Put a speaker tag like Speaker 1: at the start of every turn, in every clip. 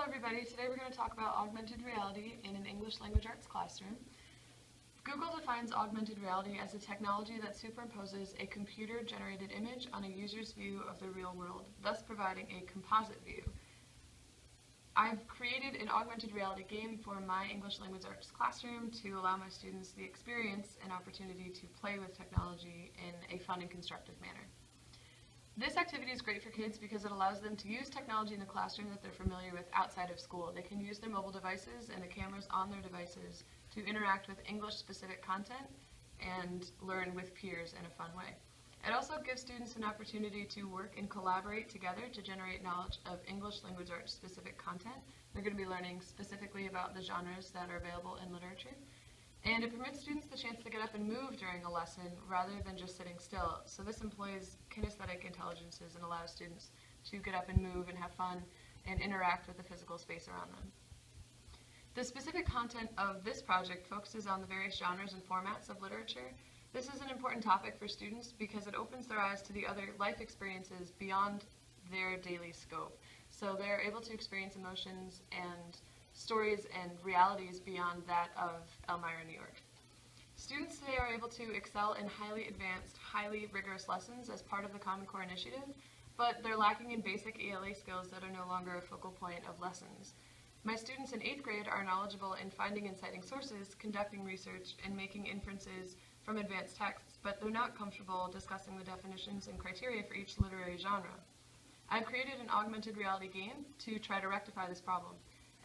Speaker 1: everybody, today we're going to talk about augmented reality in an English language arts classroom. Google defines augmented reality as a technology that superimposes a computer-generated image on a user's view of the real world, thus providing a composite view. I've created an augmented reality game for my English language arts classroom to allow my students the experience and opportunity to play with technology in a fun and constructive manner. This activity is great for kids because it allows them to use technology in the classroom that they're familiar with outside of school. They can use their mobile devices and the cameras on their devices to interact with English-specific content and learn with peers in a fun way. It also gives students an opportunity to work and collaborate together to generate knowledge of English language arts specific content. They're going to be learning specifically about the genres that are available in literature. And it permits students the chance to get up and move during a lesson rather than just sitting still. So this employs kinesthetic intelligences and allows students to get up and move and have fun and interact with the physical space around them. The specific content of this project focuses on the various genres and formats of literature. This is an important topic for students because it opens their eyes to the other life experiences beyond their daily scope. So they're able to experience emotions and stories and realities beyond that of Elmira, New York. Students today are able to excel in highly advanced, highly rigorous lessons as part of the Common Core initiative, but they're lacking in basic ELA skills that are no longer a focal point of lessons. My students in 8th grade are knowledgeable in finding and citing sources, conducting research, and making inferences from advanced texts, but they're not comfortable discussing the definitions and criteria for each literary genre. I've created an augmented reality game to try to rectify this problem.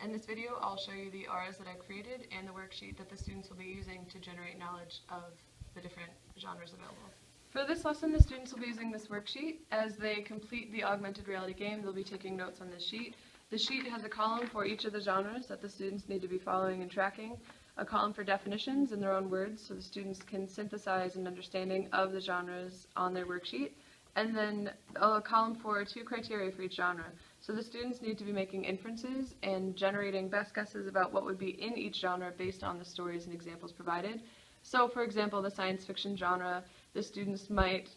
Speaker 1: In this video, I'll show you the auras that I've created and the worksheet that the students will be using to generate knowledge of the different genres available. For this lesson, the students will be using this worksheet. As they complete the augmented reality game, they'll be taking notes on this sheet. The sheet has a column for each of the genres that the students need to be following and tracking, a column for definitions in their own words so the students can synthesize an understanding of the genres on their worksheet, and then a column for 2 criteria for each genre. So the students need to be making inferences and generating best guesses about what would be in each genre based on the stories and examples provided. So for example, the science fiction genre, the students might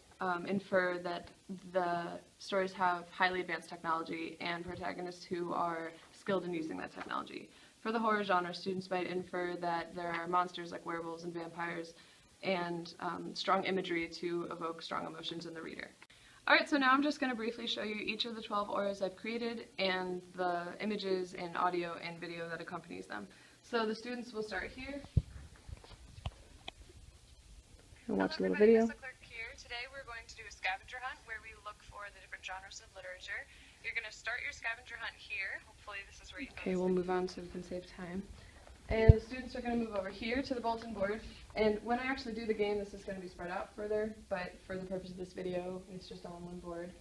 Speaker 1: infer that the stories have highly advanced technology and protagonists who are skilled in using that technology. For the horror genre, students might infer that there are monsters like werewolves and vampires and strong imagery to evoke strong emotions in the reader. Alright, so now I'm just going to briefly show you each of the 12 auras I've created and the images and audio and video that accompanies them. So the students will start here. And watch a little video. Here. Today we're going to do a scavenger hunt where we look for the different genres of literature. You're going to start your scavenger hunt here. Hopefully this is where you can. Okay, we'll move on so we can save time. And the students are going to move over here to the bulletin board, and when I actually do the game, this is going to be spread out further, but for the purpose of this video, it's just on one board.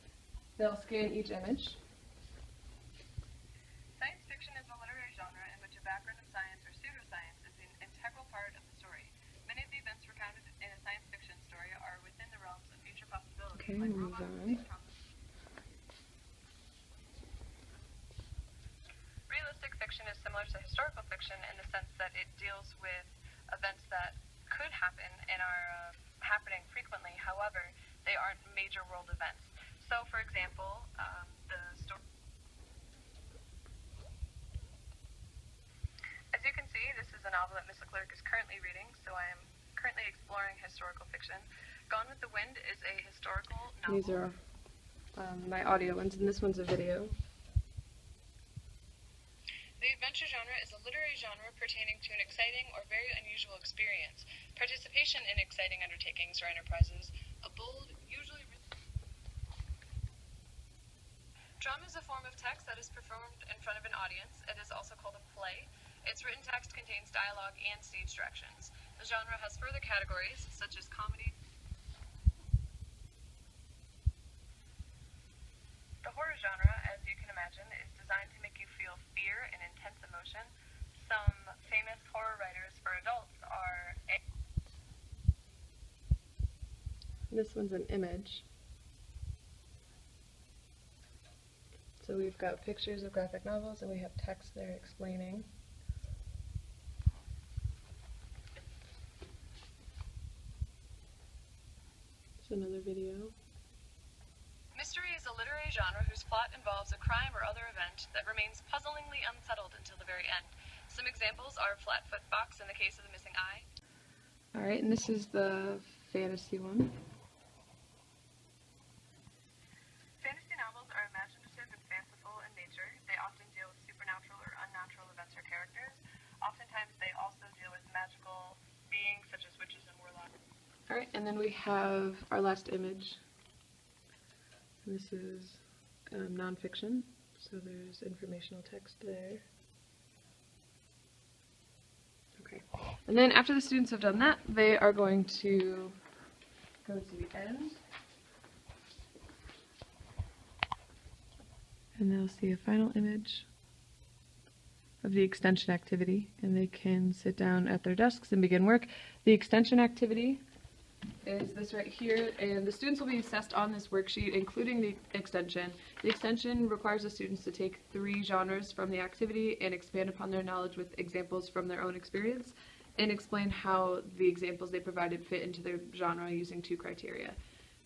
Speaker 1: They'll scan each image. Science fiction is a literary genre in which a background of science or pseudoscience is an integral part of the story. Many of the events recounted in a science fiction story are within the realms of future possibilities. Okay, like move on. Fiction is similar to historical fiction in the sense that it deals with events that could happen and are happening frequently. However, they aren't major world events. So, for example, the story. As you can see, this is a novel that Miss Leclerc is currently reading, so I am currently exploring historical fiction. Gone with the Wind is a historical novel. These are my audio ones, and this one's a video. The adventure genre is a literary genre pertaining to an exciting or very unusual experience, participation in exciting undertakings or enterprises, a bold, usually... Drama is a form of text that is performed in front of an audience. It is also called a play. Its written text contains dialogue and stage directions. The genre has further categories, such as comedy. The horror genre, as you can imagine, is designed to make you feel fear and intense emotion. Some famous horror writers for adults are... This one's an image. So we've got pictures of graphic novels and we have text there explaining. It's another video. Mystery is a literary literary genre whose plot involves a crime or other event that remains puzzlingly unsettled until the very end. Some examples are Flatfoot Fox in the case of the missing eye. Alright, and this is the fantasy one. Fantasy novels are imaginative and fanciful in nature. They often deal with supernatural or unnatural events or characters. Oftentimes they also deal with magical beings such as witches and warlocks. Alright, and then we have our last image. This is nonfiction, so there's informational text there. Okay, and then after the students have done that, they are going to go to the end. And they'll see a final image of the extension activity, and they can sit down at their desks and begin work. The extension activity is this right here, and the students will be assessed on this worksheet, including the extension. The extension requires the students to take 3 genres from the activity and expand upon their knowledge with examples from their own experience, and explain how the examples they provided fit into their genre using 2 criteria.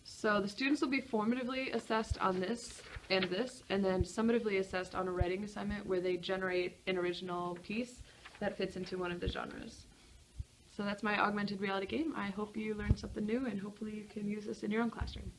Speaker 1: So the students will be formatively assessed on this, and then summatively assessed on a writing assignment where they generate an original piece that fits into one of the genres. So that's my augmented reality game. I hope you learned something new, and hopefully you can use this in your own classroom.